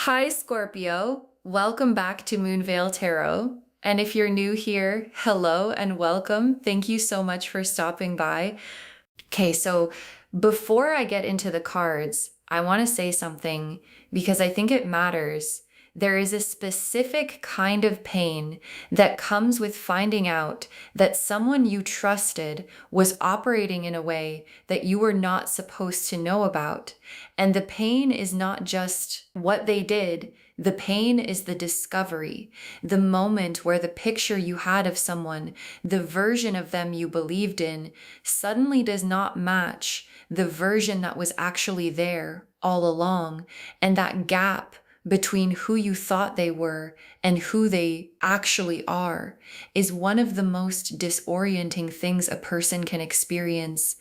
Hi, Scorpio. Welcome back to Moonveil Tarot. And if you're new here, hello and welcome. Thank you so much for stopping by. Okay, so before I get into the cards, I want to say something because I think it matters. There is a specific kind of pain that comes with finding out that someone you trusted was operating in a way that you were not supposed to know about. And the pain is not just what they did. The pain is the discovery, the moment where the picture you had of someone, the version of them you believed in, suddenly does not match the version that was actually there all along. And that gap between who you thought they were and who they actually are is one of the most disorienting things a person can experience.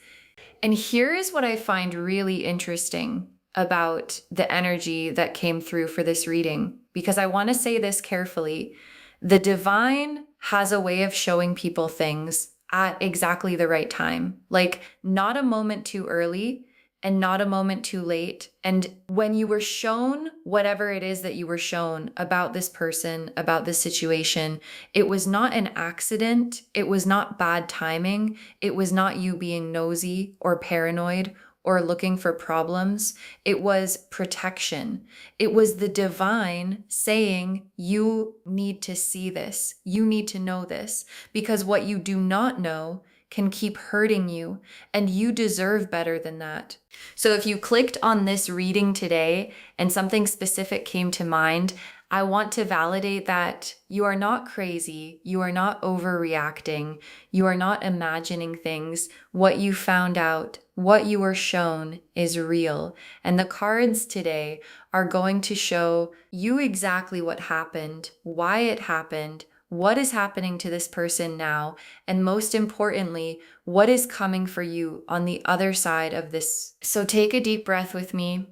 And here is what I find really interesting about the energy that came through for this reading, because I want to say this carefully. The divine has a way of showing people things at exactly the right time, like not a moment too early and not a moment too late. And when you were shown whatever it is that you were shown about this person, about this situation, it was not an accident. It was not bad timing. It was not you being nosy or paranoid or looking for problems. It was protection. It was the divine saying, you need to see this. You need to know this, because what you do not know can keep hurting you, and you deserve better than that. So if you clicked on this reading today and something specific came to mind, I want to validate that you are not crazy. You are not overreacting. You are not imagining things. What you found out, what you were shown is real. And the cards today are going to show you exactly what happened, why it happened, what is happening to this person now, and most importantly, what is coming for you on the other side of this. So take a deep breath with me,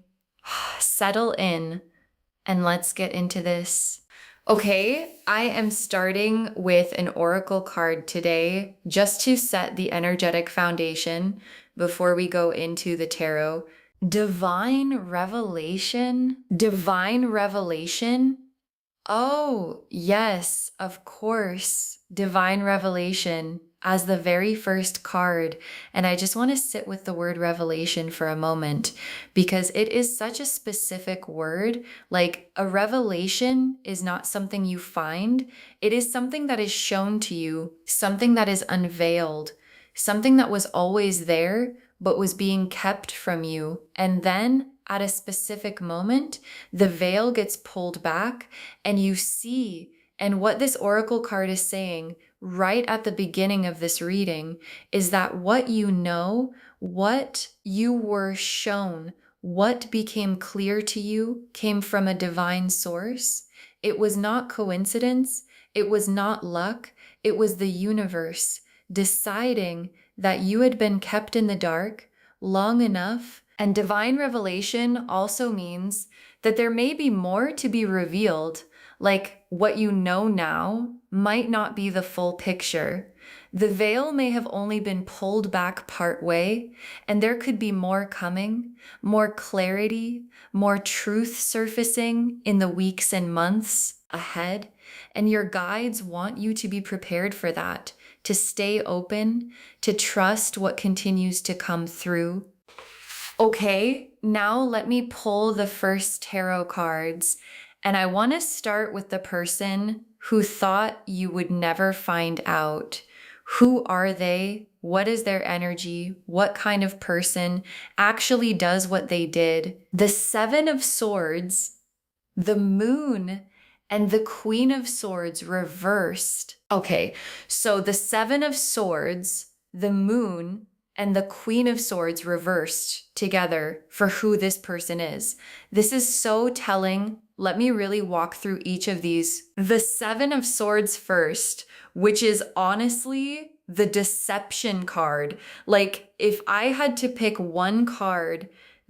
settle in, and let's get into this. Okay, I am starting with an oracle card today just to set the energetic foundation before we go into the tarot. Divine revelation? Divine revelation? Oh, yes, of course. Divine revelation as the very first card. And I just want to sit with the word revelation for a moment because it is such a specific word. Like a revelation is not something you find, it is something that is shown to you, something that is unveiled, something that was always there but was being kept from you. And then at a specific moment, the veil gets pulled back and you see. And what this oracle card is saying right at the beginning of this reading is that what you know, what you were shown, what became clear to you came from a divine source. It was not coincidence. It was not luck. It was the universe deciding that you had been kept in the dark long enough. And divine revelation also means that there may be more to be revealed, like what you know now might not be the full picture. The veil may have only been pulled back part way, and there could be more coming, more clarity, more truth surfacing in the weeks and months ahead. And your guides want you to be prepared for that, to stay open, to trust what continues to come through. Okay, now let me pull the first tarot cards, and I want to start with the person who thought you would never find out. Who are they? What is their energy? What kind of person actually does what they did? The Seven of Swords, the Moon, and the Queen of Swords reversed. Okay, so the Seven of Swords, the Moon, and the Queen of Swords reversed together for who this person is. This is so telling. Let me really walk through each of these. The Seven of Swords first, which is honestly the deception card. Like if I had to pick one card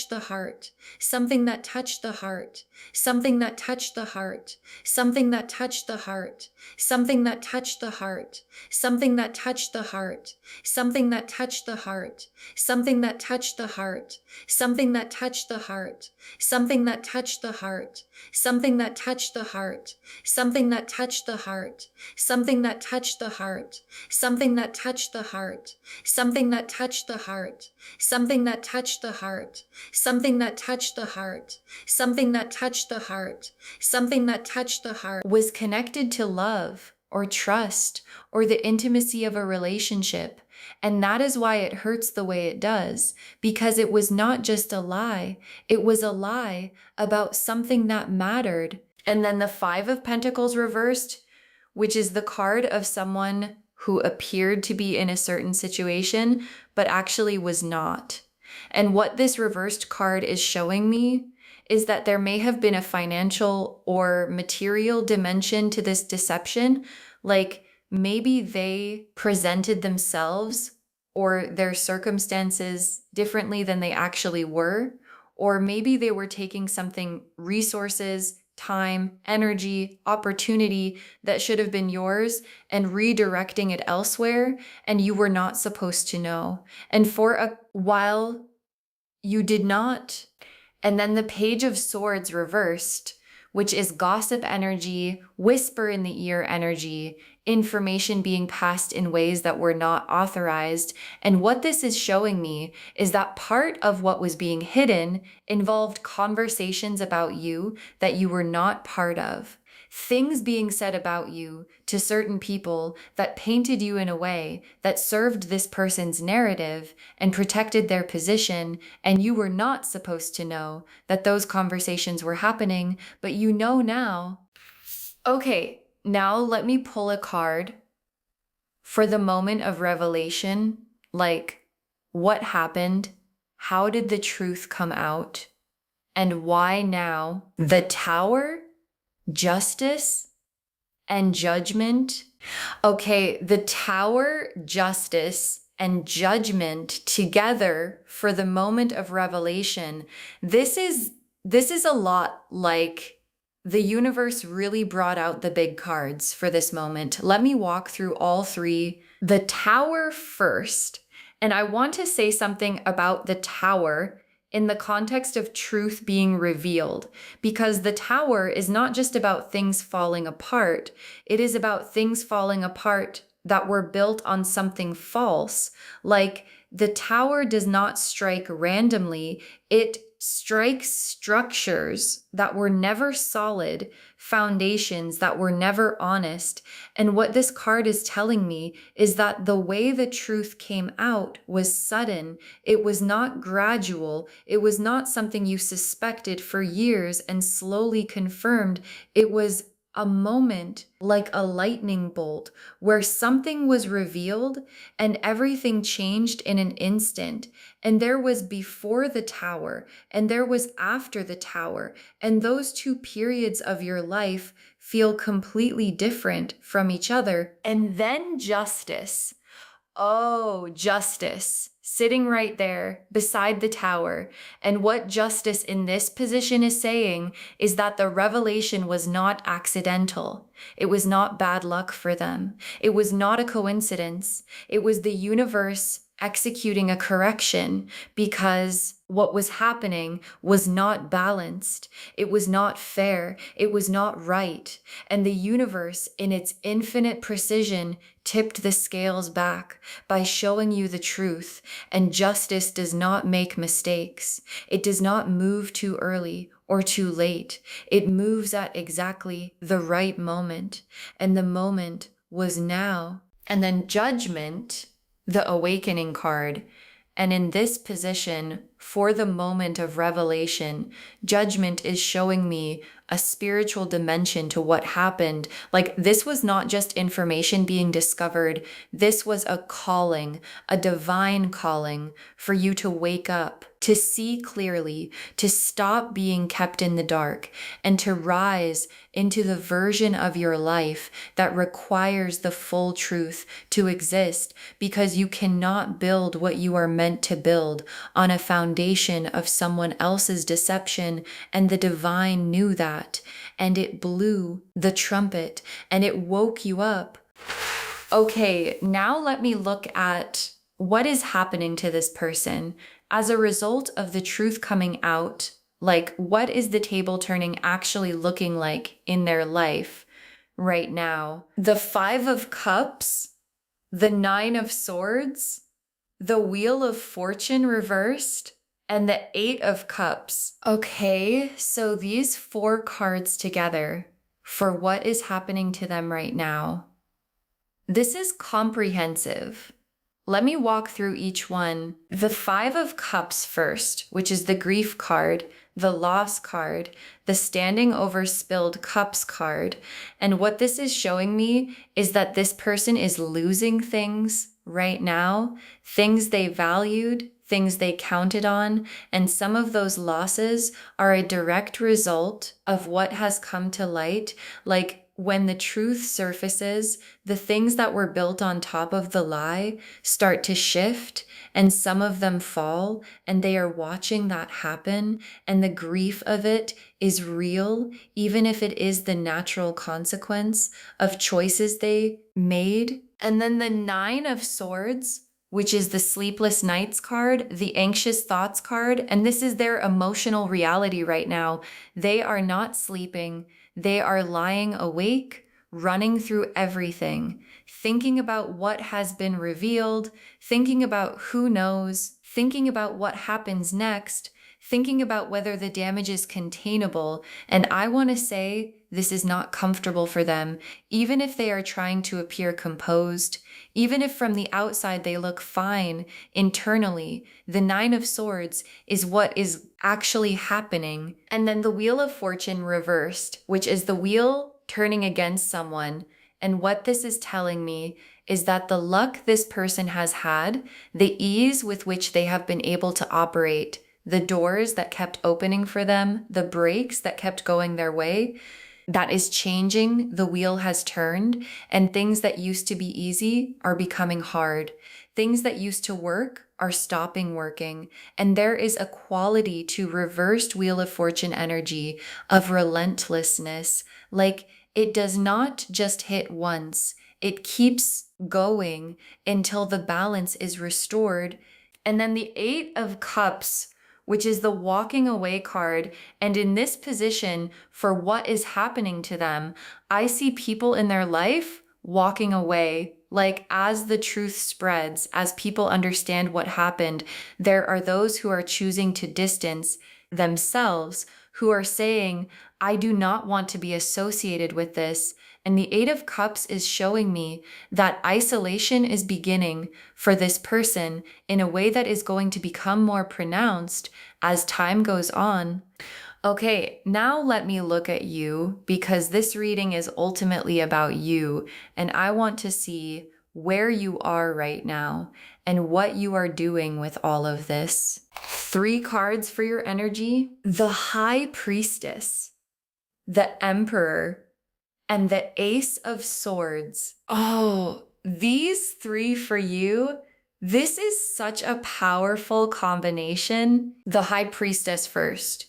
touched the heart, something that touched the heart, something that touched the heart, something that touched the heart, something that touched the heart, something that touched the heart, something that touched the heart, something that touched the heart, something that touched the heart, something that touched the heart, something that touched the heart, something that touched the heart, something that touched the heart, something that touched the heart, something that touched the heart, something that touched the heart, something that touched the heart, something that touched the heart, something that touched the heart was connected to love or trust or the intimacy of a relationship. And that is why it hurts the way it does, because it was not just a lie. It was a lie about something that mattered. And then the Five of Pentacles reversed, which is the card of someone who appeared to be in a certain situation, but actually was not. And what this reversed card is showing me is that there may have been a financial or material dimension to this deception. Like maybe they presented themselves or their circumstances differently than they actually were. Or maybe they were taking something, resources, time, energy, opportunity that should have been yours and redirecting it elsewhere, and you were not supposed to know. And for a while, you did not. And then the Page of Swords reversed, which is gossip energy, whisper in the ear energy, information being passed in ways that were not authorized. And what this is showing me is that part of what was being hidden involved conversations about you that you were not part of. Things being said about you to certain people that painted you in a way that served this person's narrative and protected their position, and you were not supposed to know that those conversations were happening, but you know now. Okay, now let me pull a card for the moment of revelation, like what happened, how did the truth come out, and why now? The Tower, Justice, and Judgment. Okay, the Tower, Justice, and Judgment together for the moment of revelation. This is a lot like the universe really brought out the big cards for this moment. Let me walk through all three. The Tower first, and I want to say something about the Tower in the context of truth being revealed, because the Tower is not just about things falling apart. It is about things falling apart that were built on something false. Like the Tower does not strike randomly. It strikes structures that were never solid, foundations that were never honest. And what this card is telling me is that the way the truth came out was sudden. It was not gradual. It was not something you suspected for years and slowly confirmed. It was a moment like a lightning bolt where something was revealed and everything changed in an instant. And there was before the Tower and there was after the Tower. And those two periods of your life feel completely different from each other. And then Justice. Oh, Justice, sitting right there beside the Tower. And what Justice in this position is saying is that the revelation was not accidental. It was not bad luck for them. It was not a coincidence. It was the universe executing a correction because what was happening was not balanced. It was not fair. It was not right. And the universe, in its infinite precision, tipped the scales back by showing you the truth. And justice does not make mistakes. It does not move too early or too late. It moves at exactly the right moment. And the moment was now. And then Judgment, the Awakening card. And in this position, for the moment of revelation, Judgment is showing me a spiritual dimension to what happened. Like this was not just information being discovered. This was a calling, a divine calling for you to wake up, to see clearly, to stop being kept in the dark, and to rise into the version of your life that requires the full truth to exist, because you cannot build what you are meant to build on a foundation foundation of someone else's deception, and the divine knew that, and it blew the trumpet, and it woke you up. Okay, now let me look at what is happening to this person as a result of the truth coming out. Like, what is the table turning actually looking like in their life right now? The Five of Cups, the Nine of Swords, the Wheel of Fortune reversed, and the Eight of Cups. Okay, so these four cards together for what is happening to them right now. This is comprehensive. Let me walk through each one. The Five of Cups first, which is the grief card, the loss card, the standing over spilled cups card. And what this is showing me is that this person is losing things right now, things they valued, things they counted on, and some of those losses are a direct result of what has come to light. Like, when the truth surfaces, the things that were built on top of the lie start to shift, and some of them fall, and they are watching that happen, and the grief of it is real, even if it is the natural consequence of choices they made. And then the Nine of Swords, which is the sleepless nights card, the anxious thoughts card, and this is their emotional reality right now. They are not sleeping. They are lying awake, running through everything, thinking about what has been revealed, thinking about who knows, thinking about what happens next, thinking about whether the damage is containable. And I want to say this is not comfortable for them, even if they are trying to appear composed, even if from the outside they look fine internally. The Nine of Swords is what is actually happening. And then the Wheel of Fortune reversed, which is the wheel turning against someone. And what this is telling me is that the luck this person has had, the ease with which they have been able to operate, the doors that kept opening for them, the breaks that kept going their way, that is changing. The wheel has turned, and things that used to be easy are becoming hard. Things that used to work are stopping working. And there is a quality to reversed Wheel of Fortune energy of relentlessness. Like, it does not just hit once. It keeps going until the balance is restored. And then the Eight of Cups, which is the walking away card. And in this position, for what is happening to them, I see people in their life walking away. Like, as the truth spreads, as people understand what happened, there are those who are choosing to distance themselves, who are saying, I do not want to be associated with this. And the Eight of Cups is showing me that isolation is beginning for this person in a way that is going to become more pronounced as time goes on. Okay, now let me look at you, because this reading is ultimately about you, and I want to see where you are right now and what you are doing with all of this. 3 cards for your energy: the High Priestess, the Emperor, and the Ace of Swords. Oh, these 3 for you. This is such a powerful combination. The High Priestess first.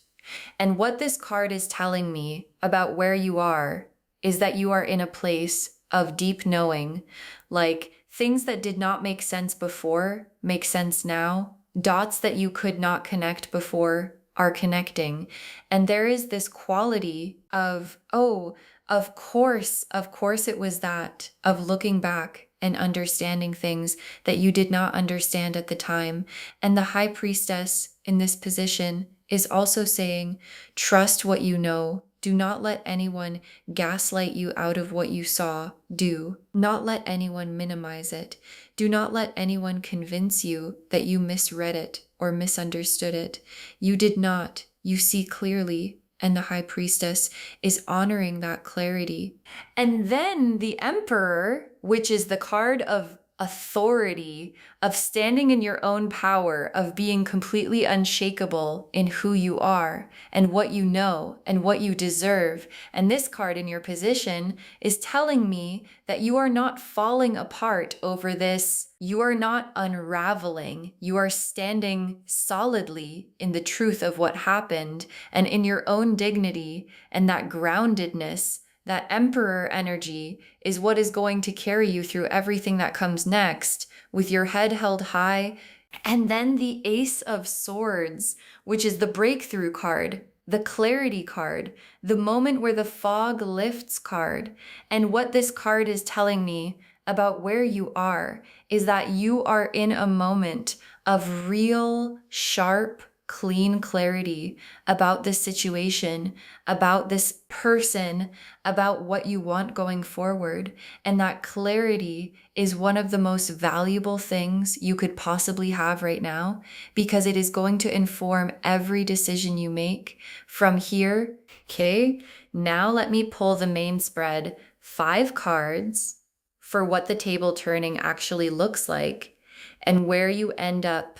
And what this card is telling me about where you are is that you are in a place of deep knowing. Like, things that did not make sense before make sense now. Dots that you could not connect before are connecting. And there is this quality of, oh, of course it was that, of looking back and understanding things that you did not understand at the time. And the High Priestess in this position is also saying, trust what you know. Do not let anyone gaslight you out of what you saw. Do not let anyone minimize it. Do not let anyone convince you that you misread it or misunderstood it. You did not. You see clearly. And the High Priestess is honoring that clarity. And then the Emperor, which is the card of authority, of standing in your own power, of being completely unshakable in who you are and what you know and what you deserve. And this card in your position is telling me that you are not falling apart over this. You are not unraveling. You are standing solidly in the truth of what happened and in your own dignity, and that groundedness, that emperor energy is what is going to carry you through everything that comes next, with your head held high. And then the Ace of Swords, which is the breakthrough card, the clarity card, the moment where the fog lifts card. And what this card is telling me about where you are is that you are in a moment of real, sharp, clean clarity about this situation, about this person, about what you want going forward. And that clarity is one of the most valuable things you could possibly have right now, because it is going to inform every decision you make from here. Okay, now let me pull the main spread, 5 cards for what the table turning actually looks like and where you end up.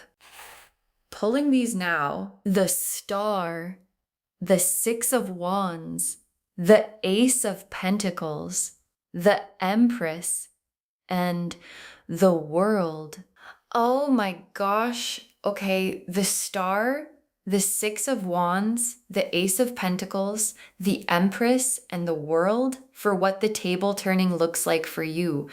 Pulling these now, the Star, the 6 of Wands, the Ace of Pentacles, the Empress, and the World. Oh my gosh. Okay, the Star, the 6 of Wands, the Ace of Pentacles, the Empress, and the World for what the table turning looks like for you.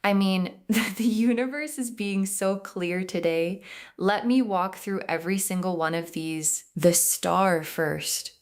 I mean, the universe is being so clear today. Let me walk through every single one of these. The Star first,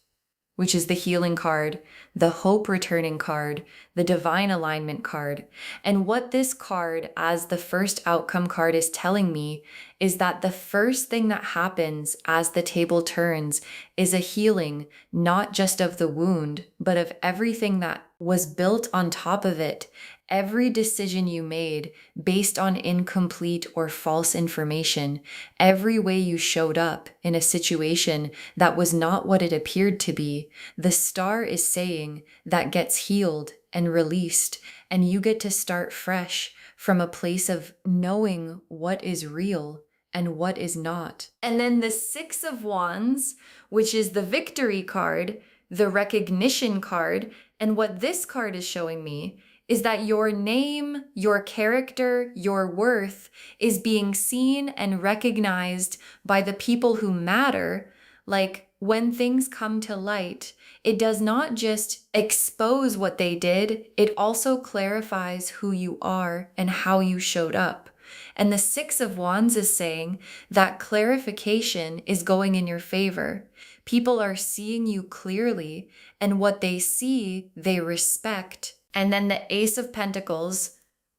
which is the healing card, the hope returning card, the divine alignment card. And what this card, as the first outcome card, is telling me is that the first thing that happens as the table turns is a healing, not just of the wound, but of everything that was built on top of it. Every decision you made based on incomplete or false information, every way you showed up in a situation that was not what it appeared to be, the Star is saying that gets healed and released, and you get to start fresh from a place of knowing what is real and what is not. And then the 6 of Wands, which is the victory card, the recognition card, and what this card is showing me is that your name, your character, your worth is being seen and recognized by the people who matter. Like, when things come to light, it does not just expose what they did, it also clarifies who you are and how you showed up. And the 6 of Wands is saying that clarification is going in your favor. People are seeing you clearly, and what they see, they respect. And then the Ace of Pentacles,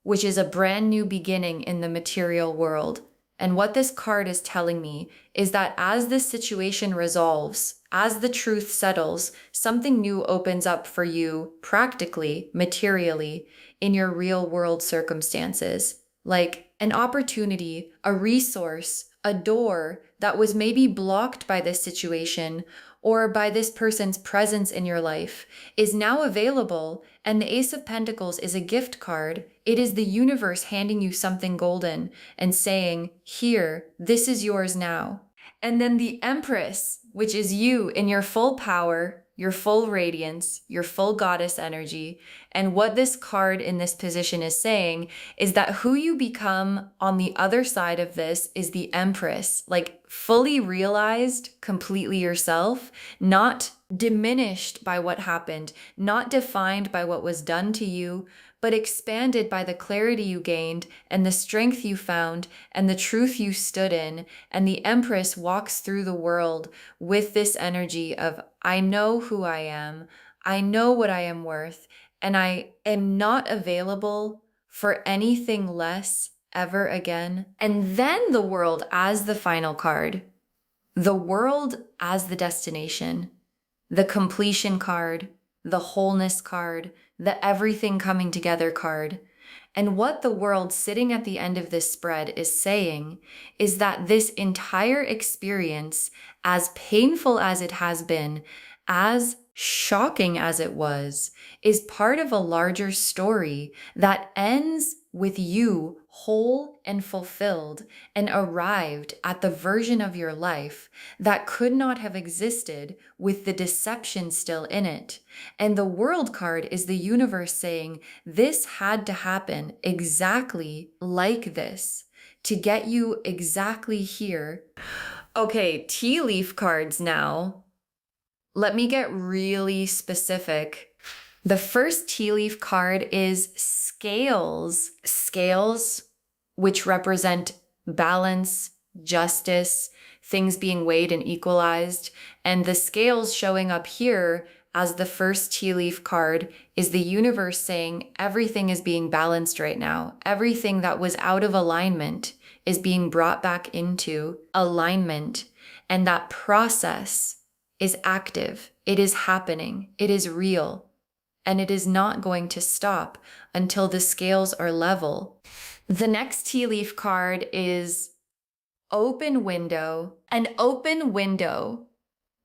which is a brand new beginning in the material world. And what this card is telling me is that as this situation resolves, as the truth settles, something new opens up for you practically, materially, in your real world circumstances. Like an opportunity, a resource, a door that was maybe blocked by this situation or by this person's presence in your life is now available. And the Ace of Pentacles is a gift card. It is the universe handing you something golden and saying, here, this is yours now. And then the Empress, which is you in your full power, your full radiance, your full goddess energy. And what this card in this position is saying is that who you become on the other side of this is the Empress, like fully realized, completely yourself, not diminished by what happened, not defined by what was done to you, but expanded by the clarity you gained and the strength you found and the truth you stood in. And the Empress walks through the world with this energy of, I know who I am, I know what I am worth, and I am not available for anything less ever again. And then the World as the final card, the World as the destination, the completion card, the wholeness card, the everything coming together card. And what the World sitting at the end of this spread is saying is that this entire experience, as painful as it has been, as shocking as it was, is part of a larger story that ends with you whole and fulfilled and arrived at the version of your life that could not have existed with the deception still in it. And the World card is the universe saying this had to happen exactly like this to get you exactly here. Okay, tea leaf cards now. Let me get really specific. The first tea leaf card is scales. Scales, which represent balance, justice, things being weighed and equalized. And the scales showing up here as the first tea leaf card is the universe saying everything is being balanced right now. Everything that was out of alignment is being brought back into alignment. And that process is active. It is happening. It is real. And it is not going to stop until the scales are level. The next tea leaf card is open window. An open window,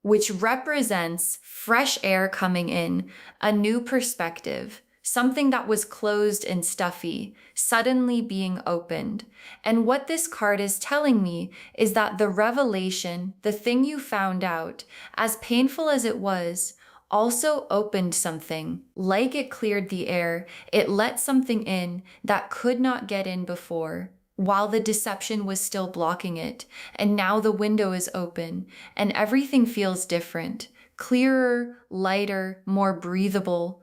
which represents fresh air coming in, a new perspective, something that was closed and stuffy, suddenly being opened. And what this card is telling me is that the revelation, the thing you found out, as painful as it was, also opened something. Like it cleared the air, it let something in that could not get in before, while the deception was still blocking it. And now the window is open and everything feels different, clearer, lighter, more breathable.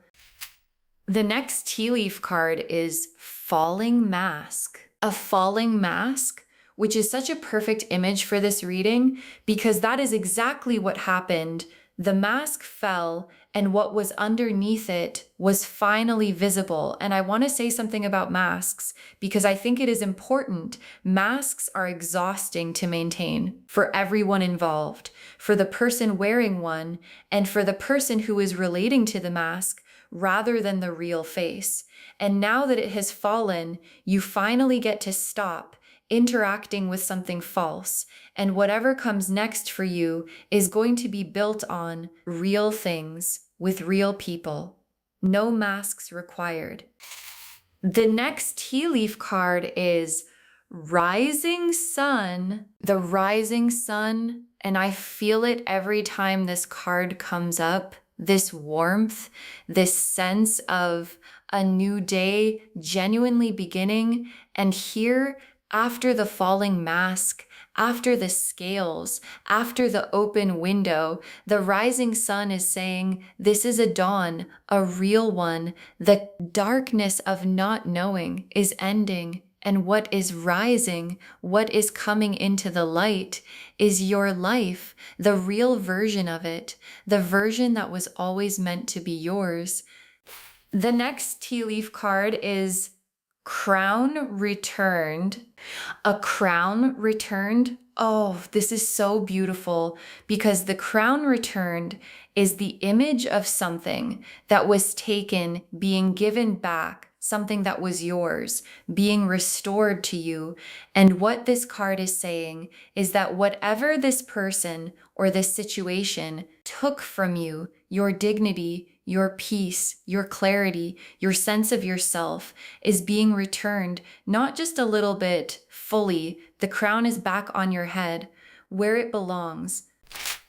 The next tea leaf card is falling mask. A falling mask, which is such a perfect image for this reading because that is exactly what happened. The mask fell and what was underneath it was finally visible. And I want to say something about masks because I think it is important. Masks are exhausting to maintain for everyone involved, for the person wearing one and for the person who is relating to the mask rather than the real face. And now that it has fallen, you finally get to stop interacting with something false, and whatever comes next for you is going to be built on real things with real people. No masks required. The next tea leaf card is rising sun. The rising sun, and I feel it every time this card comes up, this warmth, this sense of a new day genuinely beginning. And here, after the falling mask, after the scales, after the open window, the rising sun is saying, this is a dawn, a real one. The darkness of not knowing is ending. And what is rising, what is coming into the light is your life, the real version of it, the version that was always meant to be yours. The next tea leaf card is crown returned. A crown returned. Oh, this is so beautiful because the crown returned is the image of something that was taken, being given back, something that was yours, being restored to you. And what this card is saying is that whatever this person or this situation took from you, your dignity, your peace, your clarity, your sense of yourself is being returned, not just a little bit, fully. The crown is back on your head where it belongs.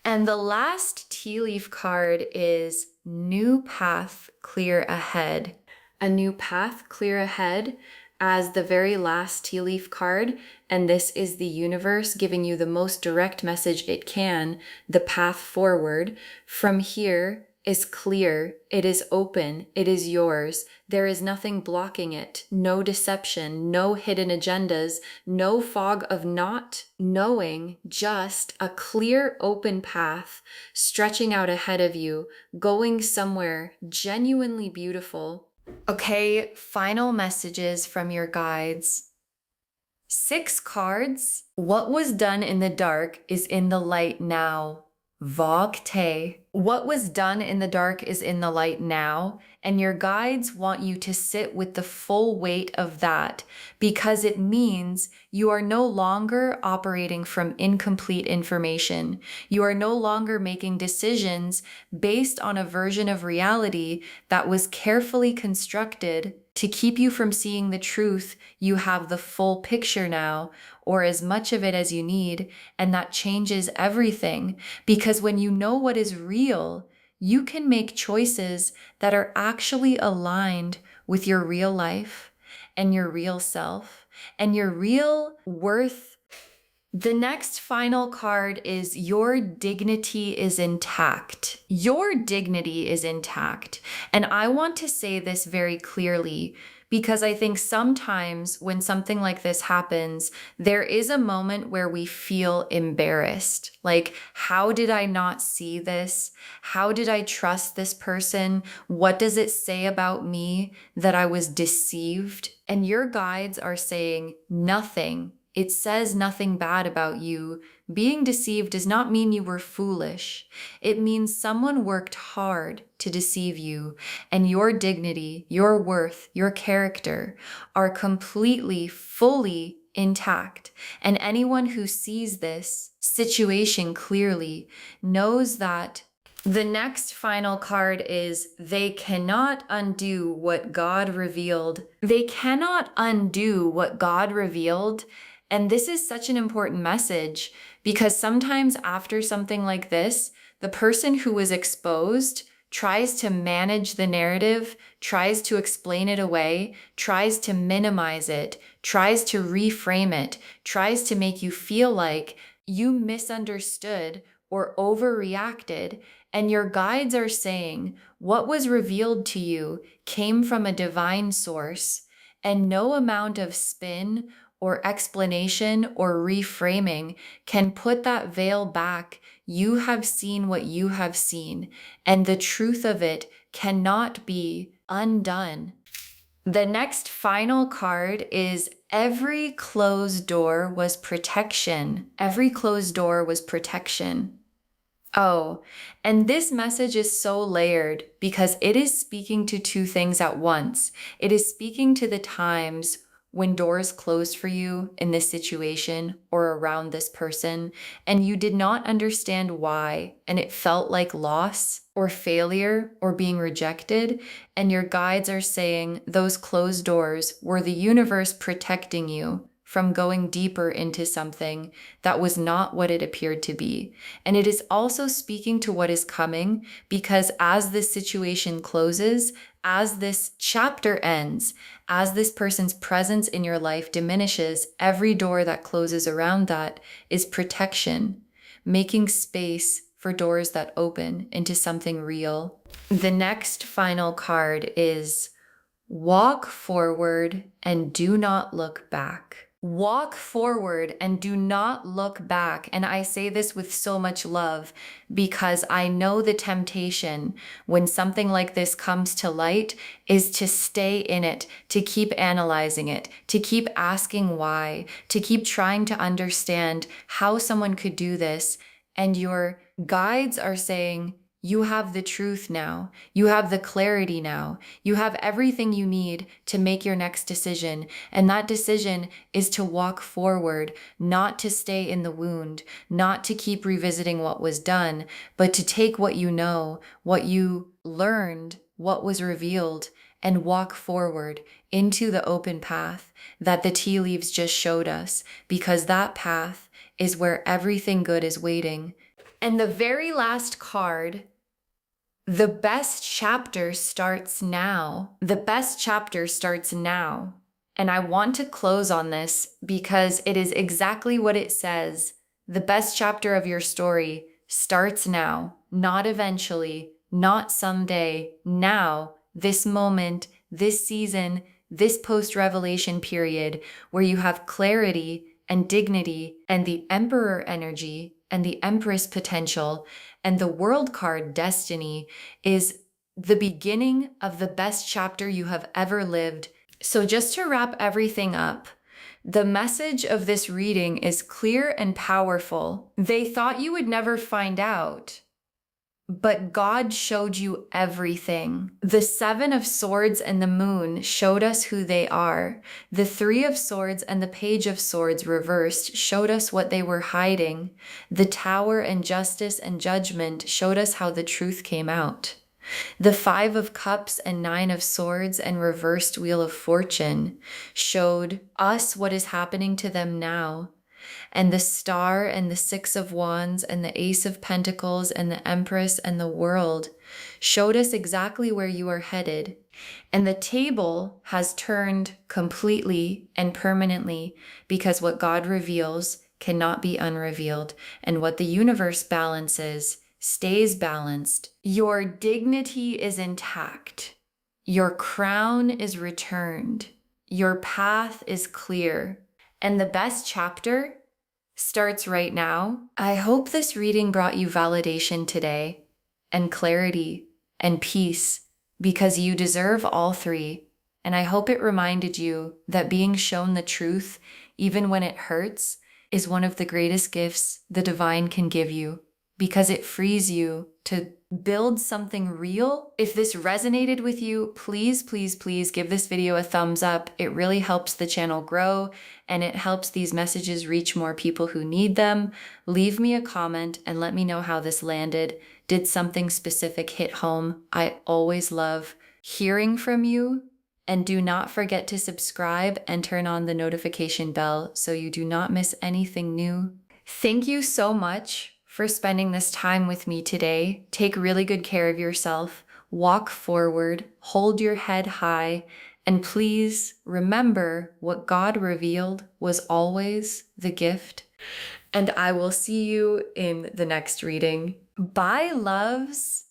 And the last tea leaf card is new path clear ahead. A new path clear ahead as the very last tea leaf card. And this is the universe giving you the most direct message it can, the path forward. From here is clear, it is open, it is yours. There is nothing blocking it, no deception, no hidden agendas, no fog of not knowing, just a clear open path stretching out ahead of you, going somewhere genuinely beautiful. Okay, final messages from your guides. 6 cards. What was done in the dark is in the light now. Vogte. What was done in the dark is in the light now, and your guides want you to sit with the full weight of that because it means you are no longer operating from incomplete information. You are no longer making decisions based on a version of reality that was carefully constructed to keep you from seeing the truth. You have the full picture now, or as much of it as you need, and that changes everything. Because when you know what is real, you can make choices that are actually aligned with your real life and your real self and your real worth. The next final card is your dignity is intact. Your dignity is intact. And I want to say this very clearly because I think sometimes when something like this happens, there is a moment where we feel embarrassed. Like, how did I not see this? How did I trust this person? What does it say about me that I was deceived? And your guides are saying nothing. It says nothing bad about you. Being deceived does not mean you were foolish. It means someone worked hard to deceive you, and your dignity, your worth, your character are completely, fully intact. And anyone who sees this situation clearly knows that. The next final card is they cannot undo what God revealed. They cannot undo what God revealed. And this is such an important message because sometimes after something like this, the person who was exposed tries to manage the narrative, tries to explain it away, tries to minimize it, tries to reframe it, tries to make you feel like you misunderstood or overreacted. And your guides are saying what was revealed to you came from a divine source, and no amount of spin or explanation or reframing can put that veil back. You have seen what you have seen, and the truth of it cannot be undone. The next final card is every closed door was protection. Every closed door was protection. Oh, and this message is so layered because it is speaking to two things at once. It is speaking to the times when doors closed for you in this situation or around this person, and you did not understand why, and it felt like loss or failure or being rejected, and your guides are saying those closed doors were the universe protecting you from going deeper into something that was not what it appeared to be. And it is also speaking to what is coming because as this situation closes, as this chapter ends, as this person's presence in your life diminishes, every door that closes around that is protection, making space for doors that open into something real. The next final card is walk forward and do not look back. Walk forward and do not look back. And I say this with so much love because I know the temptation when something like this comes to light is to stay in it, to keep analyzing it, to keep asking why, to keep trying to understand how someone could do this. And your guides are saying, you have the truth now. You have the clarity now. You have everything you need to make your next decision. And that decision is to walk forward, not to stay in the wound, not to keep revisiting what was done, but to take what you know, what you learned, what was revealed, and walk forward into the open path that the tea leaves just showed us, because that path is where everything good is waiting. And the very last card, the best chapter starts now. The best chapter starts now. And I want to close on this because it is exactly what it says. The best chapter of your story starts now, not eventually, not someday, now, this moment, this season, this post-revelation period where you have clarity and dignity and the Emperor energy and the Empress potential, and the World card destiny is the beginning of the best chapter you have ever lived. So just to wrap everything up, The message of this reading is clear and powerful. They thought you would never find out, but God showed you everything. The Seven of Swords and the Moon showed us who they are. The Three of Swords and the Page of Swords reversed showed us what they were hiding. The Tower and Justice and Judgment showed us how the truth came out. The Five of Cups and Nine of Swords and reversed Wheel of Fortune showed us what is happening to them now. And the Star and the Six of Wands and the Ace of Pentacles and the Empress and the World showed us exactly where you are headed. And the table has turned completely and permanently because what God reveals cannot be unrevealed, and what the universe balances stays balanced. Your dignity is intact. Your crown is returned. Your path is clear. And the best chapter starts right now. I hope this reading brought you validation today, and clarity, and peace, because you deserve all three. And I hope it reminded you that being shown the truth, even when it hurts, is one of the greatest gifts the divine can give you, because it frees you to build something real. If this resonated with you, please, please, please give this video a thumbs up. It really helps the channel grow, and it helps these messages reach more people who need them. Leave me a comment and let me know how this landed. Did something specific hit home? I always love hearing from you. And do not forget to subscribe and turn on the notification bell so you do not miss anything new. Thank you so much for spending this time with me today. Take really good care of yourself. Walk forward, hold your head high, and please remember what God revealed was always the gift. And I will see you in the next reading. Bye, loves.